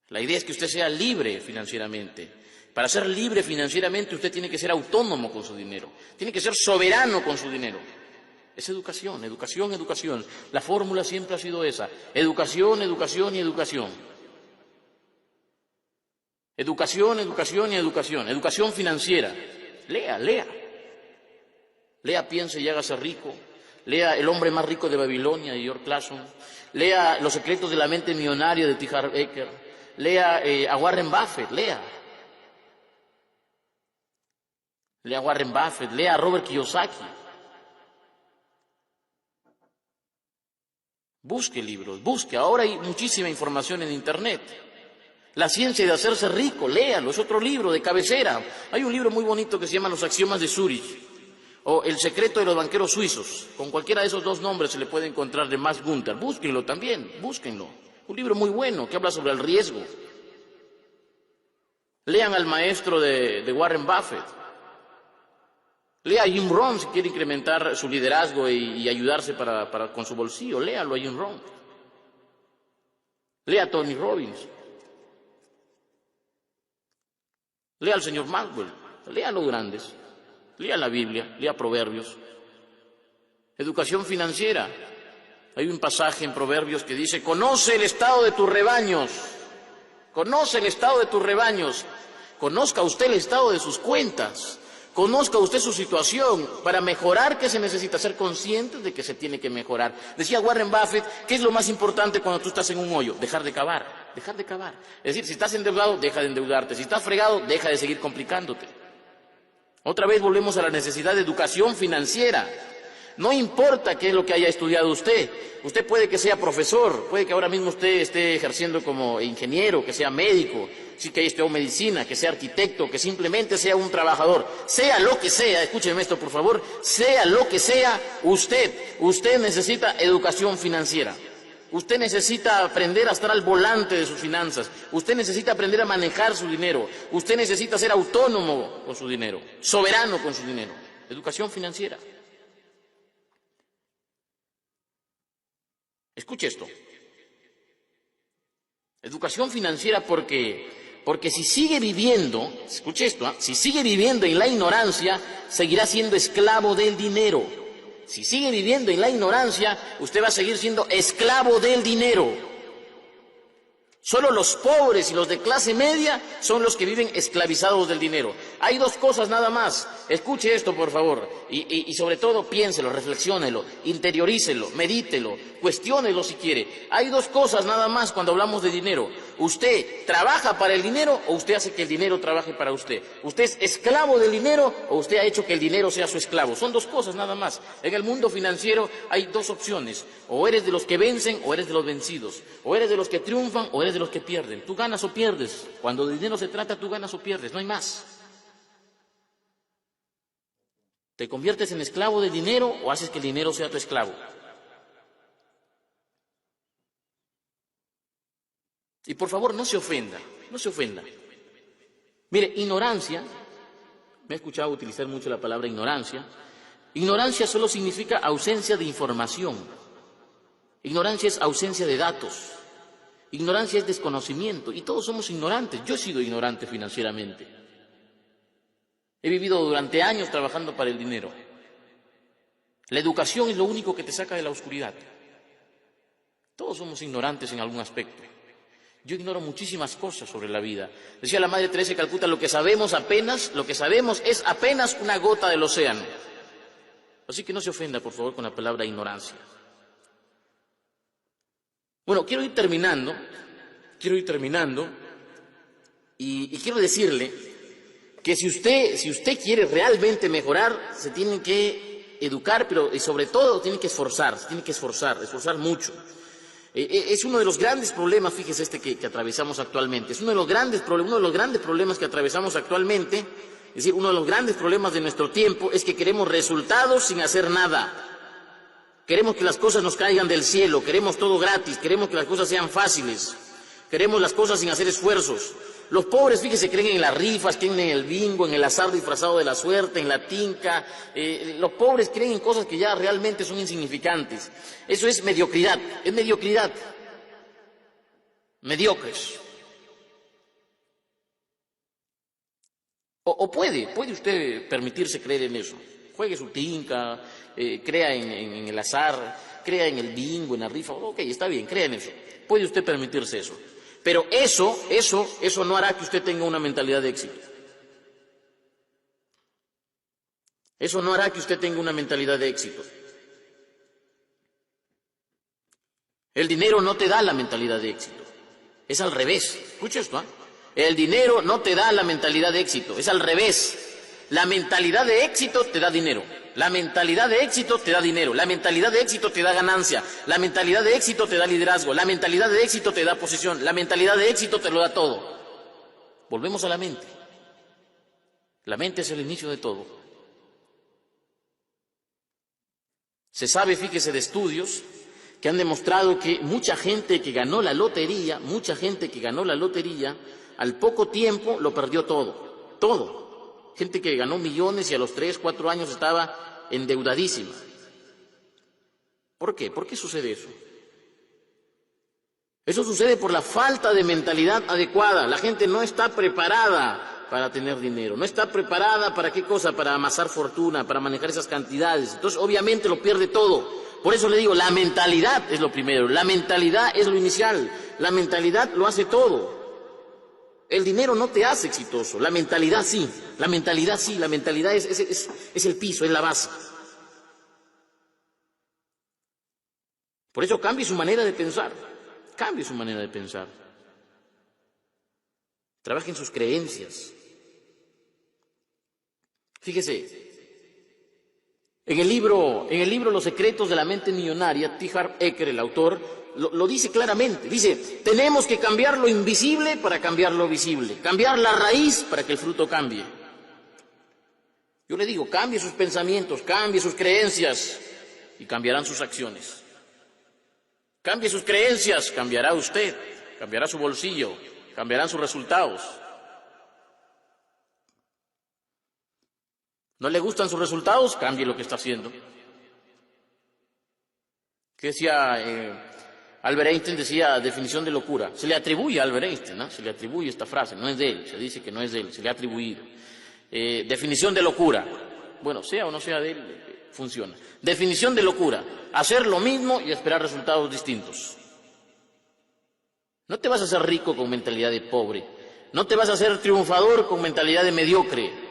Speaker 1: La idea es que usted sea libre financieramente. Para ser libre financieramente usted tiene que ser autónomo con su dinero, tiene que ser soberano con su dinero. Es educación, educación, educación. La fórmula siempre ha sido esa: educación, educación y educación. Educación, educación y educación. Educación financiera. Lea, lea. Lea Piense y hágase rico. Lea El hombre más rico de Babilonia de George Clason. Lea Los secretos de la mente millonaria de T. Harv Eker. Lea a Warren Buffett, lea. Lea a Warren Buffett, lea a Robert Kiyosaki. Busque libros, busque. Ahora hay muchísima información en Internet. La ciencia de hacerse rico, léalo, es otro libro de cabecera. Hay un libro muy bonito que se llama Los axiomas de Zurich, o El secreto de los banqueros suizos. Con cualquiera de esos dos nombres se le puede encontrar, de Max Gunther. Búsquenlo también, búsquenlo. Un libro muy bueno que habla sobre el riesgo. Lean al maestro de Warren Buffett. Lea a Jim Rohn si quiere incrementar su liderazgo y ayudarse con su bolsillo. Léalo a Jim Rohn. Lea a Tony Robbins. Lea al señor Maxwell. Lea a los grandes. Lea la Biblia. Lea Proverbios. Educación financiera. Hay un pasaje en Proverbios que dice: conoce el estado de tus rebaños. Conoce el estado de tus rebaños. Conozca usted el estado de sus cuentas. Conozca usted su situación. Para mejorar, ¿qué se necesita? Ser consciente de que se tiene que mejorar. Decía Warren Buffett, ¿qué es lo más importante cuando tú estás en un hoyo? Dejar de cavar, dejar de cavar. Es decir, si estás endeudado, deja de endeudarte. Si estás fregado, deja de seguir complicándote. Otra vez volvemos a la necesidad de educación financiera. No importa qué es lo que haya estudiado usted. Usted puede que sea profesor, puede que ahora mismo usted esté ejerciendo como ingeniero, que sea médico, sí que haya estudiado medicina, que sea arquitecto, que simplemente sea un trabajador. Sea lo que sea, escúcheme esto por favor, sea lo que sea, usted necesita educación financiera. Usted necesita aprender a estar al volante de sus finanzas. Usted necesita aprender a manejar su dinero. Usted necesita ser autónomo con su dinero, soberano con su dinero. Educación financiera. Escuche esto. Educación financiera porque si sigue viviendo, escuche esto, si sigue viviendo en la ignorancia, seguirá siendo esclavo del dinero. Si sigue viviendo en la ignorancia, usted va a seguir siendo esclavo del dinero. Solo los pobres y los de clase media son los que viven esclavizados del dinero. Hay dos cosas nada más. Escuche esto, por favor. Y sobre todo piénselo, reflexiónelo, interiorícelo, medítelo, cuestiónelo si quiere. Hay dos cosas nada más cuando hablamos de dinero. ¿Usted trabaja para el dinero o usted hace que el dinero trabaje para usted? ¿Usted es esclavo del dinero o usted ha hecho que el dinero sea su esclavo? Son dos cosas nada más. En el mundo financiero hay dos opciones. O eres de los que vencen o eres de los vencidos. O eres de los que triunfan o eres de los que pierden. Tú ganas o pierdes. Cuando de dinero se trata, tú ganas o pierdes. No hay más. ¿Te conviertes en esclavo del dinero o haces que el dinero sea tu esclavo? Y por favor, no se ofenda, no se ofenda. Mire, ignorancia, me he escuchado utilizar mucho la palabra ignorancia. Ignorancia solo significa ausencia de información. Ignorancia es ausencia de datos. Ignorancia es desconocimiento. Y todos somos ignorantes. Yo he sido ignorante financieramente. He vivido durante años trabajando para el dinero. La educación es lo único que te saca de la oscuridad. Todos somos ignorantes en algún aspecto. Yo ignoro muchísimas cosas sobre la vida. Decía la Madre Teresa de Calcuta, lo que sabemos es apenas una gota del océano. Así que no se ofenda, por favor, con la palabra ignorancia. Bueno, quiero ir terminando y quiero decirle que si usted quiere realmente mejorar, se tiene que educar, pero sobre todo tiene que esforzar mucho. Es uno de los grandes problemas, fíjese que atravesamos actualmente. Es uno de los grandes problemas que atravesamos actualmente. Es decir, uno de los grandes problemas de nuestro tiempo es que queremos resultados sin hacer nada. Queremos que las cosas nos caigan del cielo, queremos todo gratis, queremos que las cosas sean fáciles, queremos las cosas sin hacer esfuerzos. Los pobres, fíjese, creen en las rifas, creen en el bingo, en el azar disfrazado de la suerte, en la tinca. Los pobres creen en cosas que ya realmente son insignificantes. Eso es mediocridad, es mediocridad. Mediocres. O puede usted permitirse creer en eso. Juegue su tinca, crea en el azar, crea en el bingo, en la rifa. Ok, está bien, crea en eso. Puede usted permitirse eso. Pero eso no hará que usted tenga una mentalidad de éxito. Eso no hará que usted tenga una mentalidad de éxito. El dinero no te da la mentalidad de éxito. Es al revés. Escucha esto, ¿eh? El dinero no te da la mentalidad de éxito. Es al revés. La mentalidad de éxito te da dinero. La mentalidad de éxito te da dinero. La mentalidad de éxito te da ganancia. La mentalidad de éxito te da liderazgo. La mentalidad de éxito te da posición. La mentalidad de éxito te lo da todo. Volvemos a la mente. La mente es el inicio de todo. Se sabe, fíjese, de estudios que han demostrado que mucha gente que ganó la lotería, al poco tiempo lo perdió todo. Todo. Gente que ganó millones y a los 3, 4 años estaba endeudadísima. ¿Por qué? ¿Por qué sucede eso? Eso sucede por la falta de mentalidad adecuada. La gente no está preparada para tener dinero. No está preparada para qué cosa, para amasar fortuna, para manejar esas cantidades. Entonces, obviamente lo pierde todo. Por eso le digo, la mentalidad es lo primero. La mentalidad es lo inicial. La mentalidad lo hace todo. El dinero no te hace exitoso, la mentalidad sí, la mentalidad es el piso, es la base. Por eso cambie su manera de pensar, Trabaje en sus creencias. Fíjese, en el libro Los secretos de la mente millonaria, T. Harv Eker, el autor, lo dice claramente. Dice, tenemos que cambiar lo invisible para cambiar lo visible. Cambiar la raíz para que el fruto cambie. Yo le digo, cambie sus pensamientos, cambie sus creencias y cambiarán sus acciones. Cambie sus creencias, cambiará usted, cambiará su bolsillo, cambiarán sus resultados. ¿No le gustan sus resultados? Cambie lo que está haciendo. ¿Qué decía Albert Einstein? Decía definición de locura. Se le atribuye a Albert Einstein, ¿no? Se le atribuye esta frase, no es de él, se dice que no es de él, se le ha atribuido. Definición de locura. Bueno, sea o no sea de él, funciona. Definición de locura. Hacer lo mismo y esperar resultados distintos. No te vas a hacer rico con mentalidad de pobre. No te vas a hacer triunfador con mentalidad de mediocre.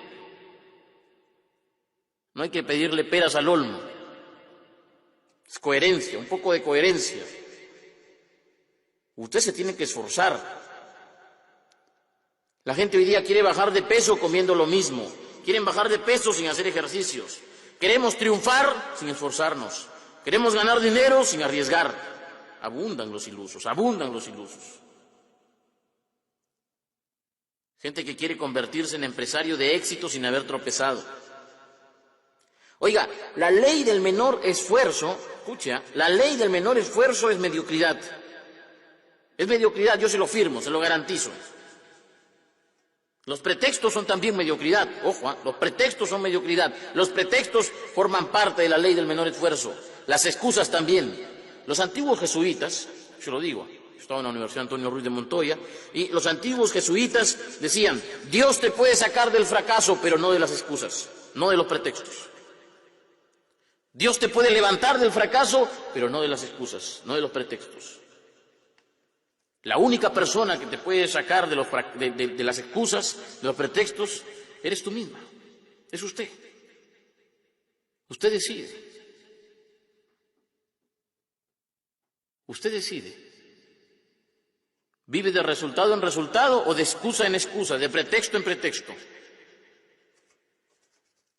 Speaker 1: No hay que pedirle peras al olmo. Es coherencia, un poco de coherencia. Usted se tiene que esforzar. La gente hoy día quiere bajar de peso comiendo lo mismo. Quieren bajar de peso sin hacer ejercicios. Queremos triunfar sin esforzarnos. Queremos ganar dinero sin arriesgar. Abundan los ilusos, abundan los ilusos. Gente que quiere convertirse en empresario de éxito sin haber tropezado. Oiga, la ley del menor esfuerzo, escucha, la ley del menor esfuerzo es mediocridad. Es mediocridad, yo se lo firmo, se lo garantizo. Los pretextos son también mediocridad, ojo, los pretextos son mediocridad. Los pretextos forman parte de la ley del menor esfuerzo. Las excusas también. Los antiguos jesuitas, yo lo digo, yo estaba en la Universidad Antonio Ruiz de Montoya, y los antiguos jesuitas decían, Dios te puede sacar del fracaso, pero no de las excusas, no de los pretextos. Dios te puede levantar del fracaso, pero no de las excusas, no de los pretextos. La única persona que te puede sacar de las excusas, de los pretextos, eres tú misma, es usted. Usted decide. Usted decide. ¿Vive de resultado en resultado o de excusa en excusa, de pretexto en pretexto?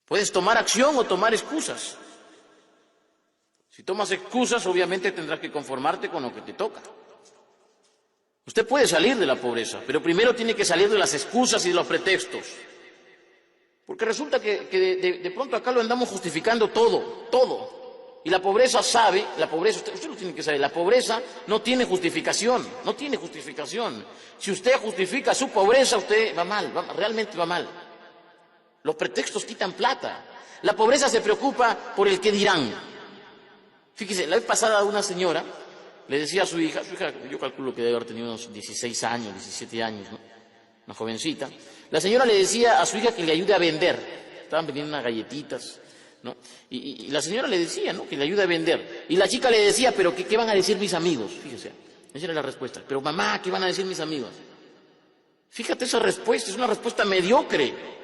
Speaker 1: Puedes tomar acción o tomar excusas. Si tomas excusas, obviamente tendrás que conformarte con lo que te toca. Usted puede salir de la pobreza, pero primero tiene que salir de las excusas y de los pretextos. Porque resulta que de pronto acá lo andamos justificando todo. Y la pobreza sabe, la pobreza, usted lo tiene que saber, la pobreza no tiene justificación, no tiene justificación. Si usted justifica su pobreza, usted va mal, realmente va mal. Los pretextos quitan plata. La pobreza se preocupa por el qué dirán. Fíjese, la vez pasada una señora le decía a su hija yo calculo que debe haber tenido unos 16 años, 17 años, ¿no? Una jovencita. La señora le decía a su hija que le ayude a vender. Estaban vendiendo unas galletitas, ¿no? Y la señora le decía, ¿no?, que le ayude a vender. Y la chica le decía, pero ¿qué van a decir mis amigos? Fíjese, esa era la respuesta. Pero mamá, ¿qué van a decir mis amigos? Fíjate esa respuesta, es una respuesta mediocre.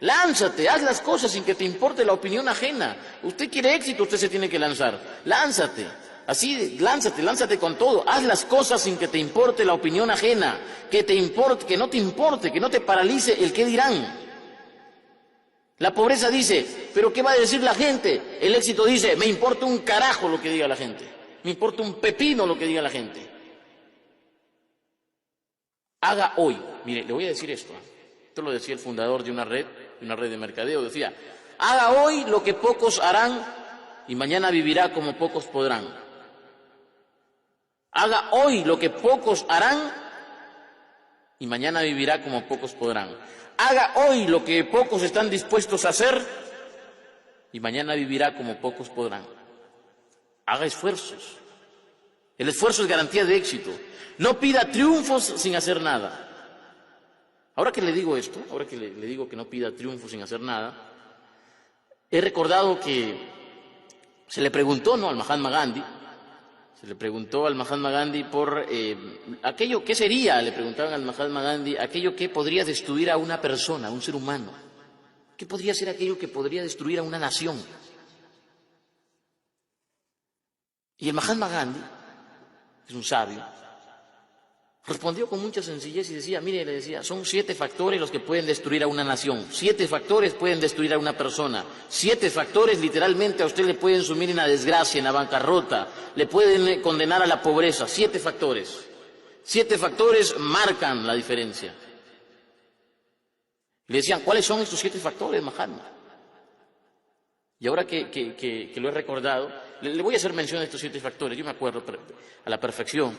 Speaker 1: Lánzate, haz las cosas sin que te importe la opinión ajena. Usted quiere éxito, usted se tiene que lanzar. Lánzate, así, lánzate con todo. Haz las cosas sin que te importe la opinión ajena. Que no te importe, que no te paralice el qué dirán. La pobreza dice, ¿pero qué va a decir la gente? El éxito dice, me importa un carajo lo que diga la gente. Me importa un pepino lo que diga la gente. Haga hoy, mire, le voy a decir esto. Esto lo decía el fundador de una red de mercadeo. Decía, haga hoy lo que pocos harán y mañana vivirá como pocos podrán. Haga hoy lo que pocos harán y mañana vivirá como pocos podrán. Haga hoy lo que pocos están dispuestos a hacer y mañana vivirá como pocos podrán. Haga esfuerzos. El esfuerzo es garantía de éxito. No pida triunfos sin hacer nada. Ahora que le digo esto, ahora que le digo que no pida triunfos sin hacer nada, he recordado que se le preguntó, ¿no?, al Mahatma Gandhi. Se le preguntó al Mahatma Gandhi por aquello, ¿qué sería? Le preguntaban al Mahatma Gandhi, aquello que podría destruir a una persona, a un ser humano. ¿Qué podría ser aquello que podría destruir a una nación? Y el Mahatma Gandhi, que es un sabio, respondió con mucha sencillez y decía, mire, le decía, son 7 factores los que pueden destruir a una nación. 7 factores pueden destruir a una persona. 7 factores literalmente a usted le pueden sumir en la desgracia, en la bancarrota, le pueden condenar a la pobreza. 7 factores. 7 factores marcan la diferencia. Le decían, ¿cuáles son estos 7 factores, Mahatma? Y ahora que lo he recordado, le voy a hacer mención de estos 7 factores. Yo me acuerdo a la perfección.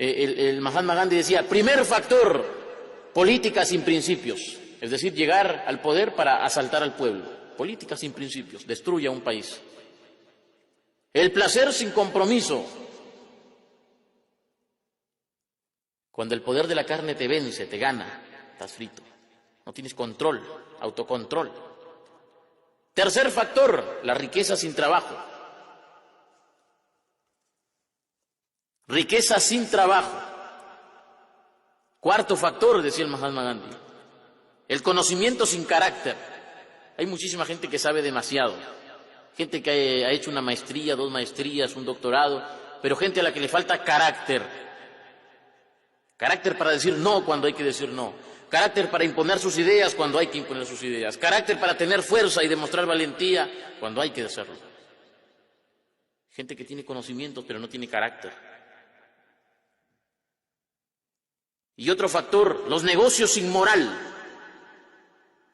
Speaker 1: El Mahatma Gandhi decía, primer factor, política sin principios, es decir, llegar al poder para asaltar al pueblo. Política sin principios, destruye a un país. El placer sin compromiso, cuando el poder de la carne te vence, te gana, estás frito, no tienes control, autocontrol. Tercer factor, la riqueza sin trabajo. Riqueza sin trabajo. Cuarto factor, decía el Mahatma Gandhi, el conocimiento sin carácter. Hay muchísima gente que sabe demasiado, gente que ha hecho una maestría, 2 maestrías, un doctorado, pero gente a la que le falta carácter. Carácter para decir no cuando hay que decir no. Carácter para imponer sus ideas cuando hay que imponer sus ideas. Carácter para tener fuerza y demostrar valentía cuando hay que hacerlo. Gente que tiene conocimientos pero no tiene carácter. Y otro factor, los negocios sin moral.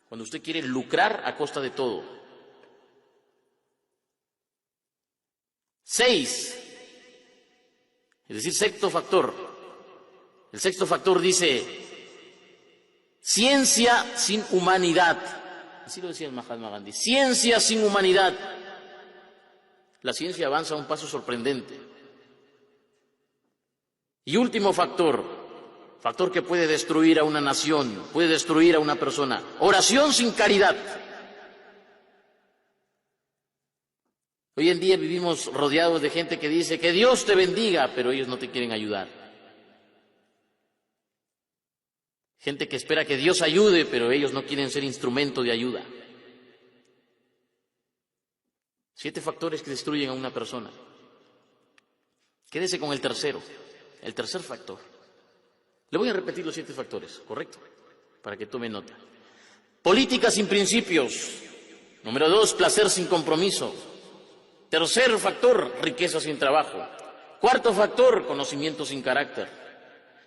Speaker 1: Cuando usted quiere lucrar a costa de todo. 6. Es decir, sexto factor. El sexto factor dice, ciencia sin humanidad. Así lo decía el Mahatma Gandhi. Ciencia sin humanidad. La ciencia avanza a un paso sorprendente. Y último factor. Factor que puede destruir a una nación, puede destruir a una persona. Oración sin caridad. Hoy en día vivimos rodeados de gente que dice que Dios te bendiga, pero ellos no te quieren ayudar. Gente que espera que Dios ayude, pero ellos no quieren ser instrumento de ayuda. 7 factores que destruyen a una persona. Quédese con el tercero, el tercer factor. Le voy a repetir los 7 factores, ¿correcto? Para que tome nota. Política sin principios. Número 2, placer sin compromiso. Tercer factor, riqueza sin trabajo. Cuarto factor, conocimiento sin carácter.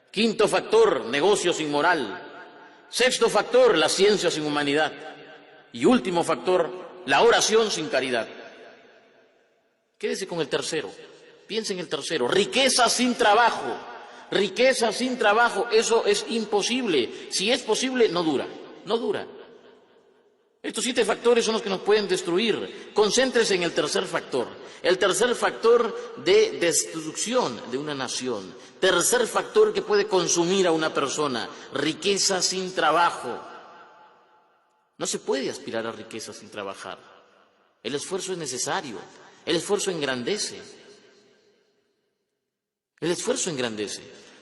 Speaker 1: Quinto factor, negocio sin moral. Sexto factor, la ciencia sin humanidad. Y último factor, la oración sin caridad. Quédese con el tercero. Piense en el tercero. Riqueza sin trabajo. Riqueza sin trabajo. Eso es imposible. Si es posible, no dura. No dura. Estos 7 factores son los que nos pueden destruir. Concéntrese en el tercer factor. El tercer factor de destrucción de una nación. Tercer factor que puede consumir a una persona. Riqueza sin trabajo. No se puede aspirar a riqueza sin trabajar. El esfuerzo es necesario. El esfuerzo engrandece. El esfuerzo engrandece.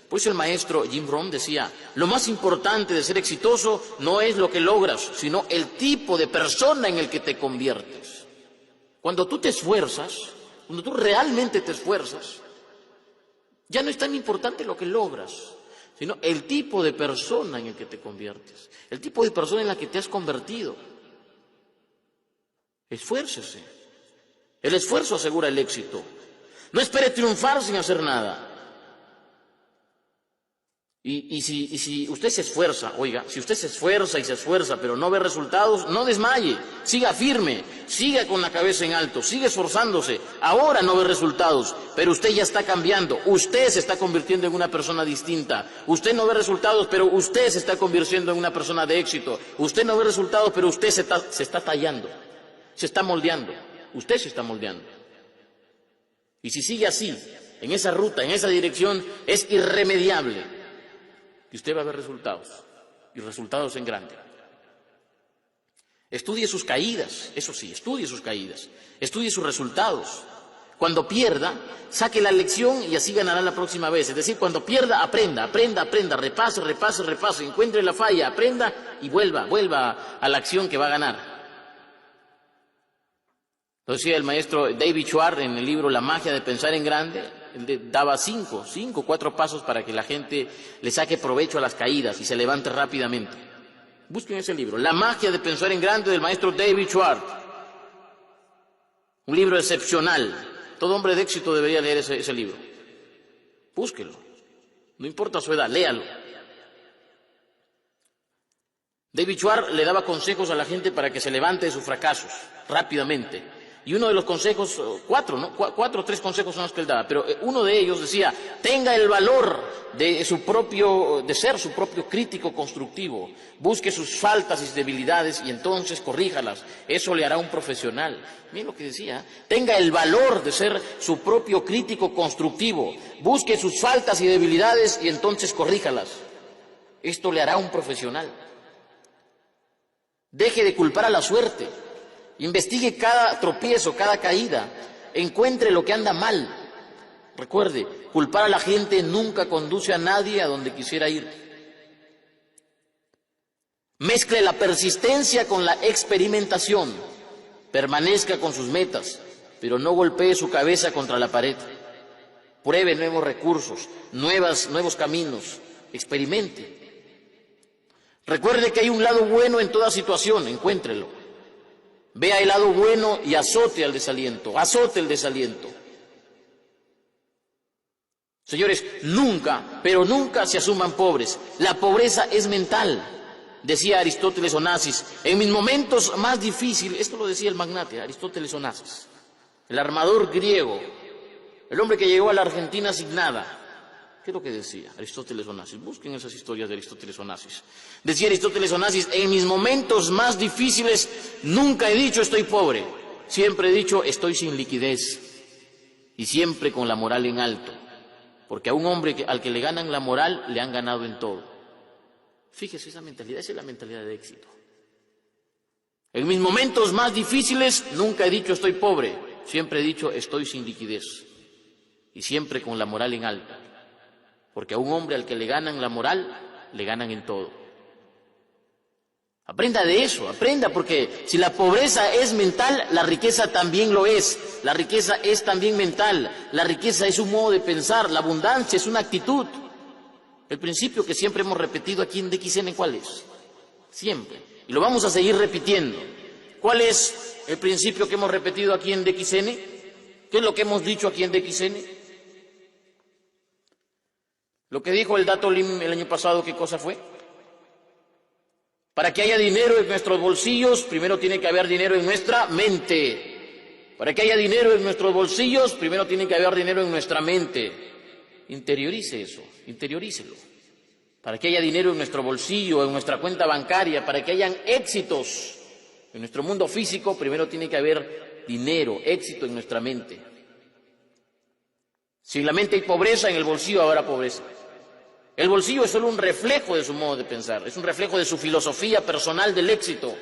Speaker 1: Por eso el maestro Jim Rohn decía, lo más importante de ser exitoso no es lo que logras, sino el tipo de persona en el que te conviertes. Cuando tú te esfuerzas, cuando tú realmente te esfuerzas, ya no es tan importante lo que logras, sino el tipo de persona en el que te conviertes, el tipo de persona en la que te has convertido. Esfuércese. El esfuerzo asegura el éxito. No espere triunfar sin hacer nada. Y si usted se esfuerza, oiga, si usted se esfuerza, pero no ve resultados, no desmaye, siga firme, siga con la cabeza en alto, siga esforzándose. Ahora no ve resultados, pero usted ya está cambiando, usted se está convirtiendo en una persona distinta. Usted no ve resultados, pero usted se está convirtiendo en una persona de éxito. Usted no ve resultados, pero usted se está tallando, se está moldeando, usted se está moldeando. Y si sigue así, en esa ruta, en esa dirección, es irremediable. Y usted va a ver resultados, y resultados en grande. Estudie sus caídas, eso sí, estudie sus caídas, estudie sus resultados. Cuando pierda, saque la lección y así ganará la próxima vez. Es decir, cuando pierda, aprenda, repase, encuentre la falla, aprenda y vuelva a la acción que va a ganar. Lo decía el maestro David Schwartz en el libro La magia de pensar en grande. Él daba 4 pasos para que la gente le saque provecho a las caídas y se levante rápidamente. Busquen ese libro, La magia de pensar en grande, del maestro David Schwartz. Un libro excepcional. Todo hombre de éxito debería leer ese libro. Búsquelo. No importa su edad, léalo. David Schwartz le daba consejos a la gente para que se levante de sus fracasos rápidamente. Y uno de los consejos, 4 o 3 consejos son los que él daba, pero uno de ellos decía, tenga el valor de ser su propio crítico constructivo, busque sus faltas y debilidades y entonces corríjalas, eso le hará un profesional. Miren lo que decía, tenga el valor de ser su propio crítico constructivo, busque sus faltas y debilidades y entonces corríjalas, esto le hará un profesional. Deje de culpar a la suerte. Investigue cada tropiezo, cada caída, encuentre lo que anda mal. Recuerde, culpar a la gente nunca conduce a nadie a donde quisiera ir. Mezcle la persistencia con la experimentación. Permanezca con sus metas, pero no golpee su cabeza contra la pared. Pruebe nuevos recursos, nuevos caminos, experimente. Recuerde que hay un lado bueno en toda situación, encuéntrelo. Vea el lado bueno y azote el desaliento. Señores, nunca, pero nunca se asuman pobres. La pobreza es mental, decía Aristóteles Onassis. En mis momentos más difíciles, esto lo decía el magnate Aristóteles Onassis, el armador griego, el hombre que llegó a la Argentina sin nada. ¿Qué es lo que decía Aristóteles Onassis? Busquen esas historias de Aristóteles Onassis. Decía Aristóteles Onassis, en mis momentos más difíciles nunca he dicho estoy pobre, siempre he dicho estoy sin liquidez y siempre con la moral en alto, porque a un hombre al que le ganan la moral le han ganado en todo. Fíjese esa mentalidad, esa es la mentalidad de éxito. En mis momentos más difíciles nunca he dicho estoy pobre, siempre he dicho estoy sin liquidez y siempre con la moral en alto. Porque a un hombre al que le ganan la moral, le ganan en todo. Aprenda de eso, aprenda, porque si la pobreza es mental, la riqueza también lo es. La riqueza es también mental, la riqueza es un modo de pensar, la abundancia es una actitud. El principio que siempre hemos repetido aquí en DXN, ¿cuál es? Siempre. Y lo vamos a seguir repitiendo. ¿Cuál es el principio que hemos repetido aquí en DXN? ¿Qué es lo que hemos dicho aquí en DXN? Lo que dijo el Dato Lim el año pasado, ¿qué cosa fue? Para que haya dinero en nuestros bolsillos, primero tiene que haber dinero en nuestra mente. Para que haya dinero en nuestros bolsillos, primero tiene que haber dinero en nuestra mente. Interiorice eso, interiorícelo. Para que haya dinero en nuestro bolsillo, en nuestra cuenta bancaria, para que hayan éxitos en nuestro mundo físico, primero tiene que haber dinero, éxito en nuestra mente. Si en la mente hay pobreza, en el bolsillo habrá pobreza. El bolsillo es solo un reflejo de su modo de pensar, es un reflejo de su filosofía personal del éxito.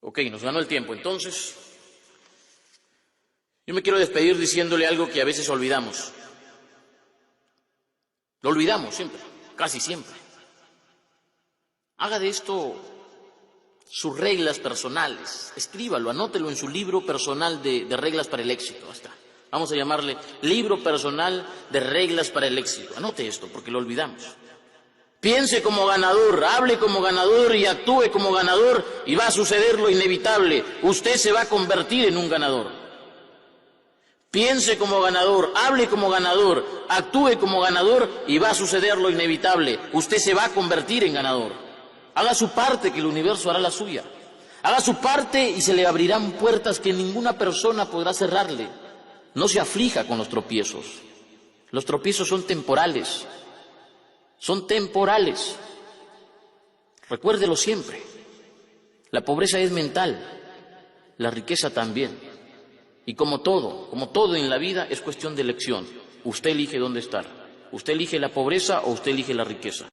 Speaker 1: Ok, nos ganó el tiempo, entonces yo me quiero despedir diciéndole algo que a veces olvidamos. Lo olvidamos siempre, casi siempre. Haga de esto sus reglas personales, escríbalo, anótelo en su libro personal de reglas para el éxito. Hasta. Vamos a llamarle libro personal de reglas para el éxito. Anote esto porque lo olvidamos. Piense como ganador, hable como ganador y actúe como ganador y va a suceder lo inevitable. Usted se va a convertir en un ganador. Piense como ganador, hable como ganador, actúe como ganador y va a suceder lo inevitable. Usted se va a convertir en ganador. Haga su parte que el universo hará la suya. Haga su parte y se le abrirán puertas que ninguna persona podrá cerrarle. No se aflija con los tropiezos. Los tropiezos son temporales. Son temporales. Recuérdelo siempre. La pobreza es mental, la riqueza también. Y como todo en la vida es cuestión de elección. Usted elige dónde estar. Usted elige la pobreza o usted elige la riqueza.